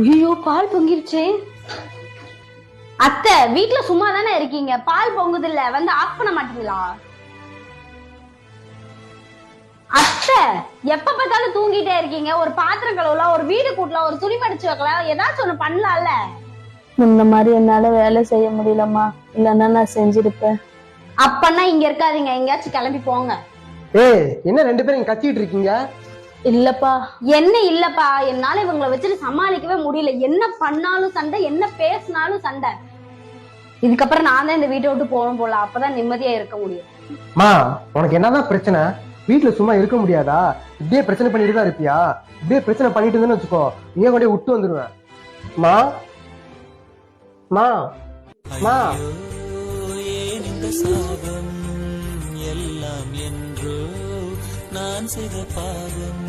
ஐயோ பால் பொங்கிருச்சே. அத்தை வீட்டுல சும்மா தானே இருக்கீங்க, பால் பொங்குது இல்ல, வந்து ஆஃப் பண்ண மாட்டீங்களா? அத்தை எப்ப பார்த்தாலும் தூங்கிட்டே இருக்கீங்க. ஒரு பாத்திரம் கழுவலாம், ஒரு வீடு கூட்டலாம், ஒரு துணி மடிச்சு வைக்கலாம், ஏதாச்சும் ஒண்ணு பண்ணலாம்ல. முன்ன மாதிரி என்னால வேலை செய்ய முடியலம்மா, இல்லன்னா நான் செஞ்சிருப்பேன். அப்பன்னா இங்க இருக்காதீங்க, எங்கேயாச்சும் கிளம்பி போங்க. ஏய், என்ன ரெண்டு பேரும் கத்திட்டு இருக்கீங்க? இல்லப்பா. என்ன இல்லப்பா, என்னால இவங்களை வச்சுட்டு சமாளிக்கவே முடியல. என்ன பண்ணாலும் சண்டை, என்ன பேசினாலும் சண்டை. இதுக்கப்புறம் நான் தான் இந்த வீட்டை விட்டு போகணும் போல, அப்பதான் நிம்மதியா இருக்க முடியும். மா, உனக்கு என்னதான் பிரச்சனை? வீட்டுல சும்மா இருக்க முடியாதா? இப்படியே பிரச்சனை பண்ணிட்டு தான் இருப்பியா? இப்படியே பிரச்சனை பண்ணிட்டு இருந்தேன்னு வச்சுக்கோ, நீங்க கொண்டே விட்டு வந்துருவேன். மா மா மா எல்லாம் என்றோ நான் செய்த பாவம்.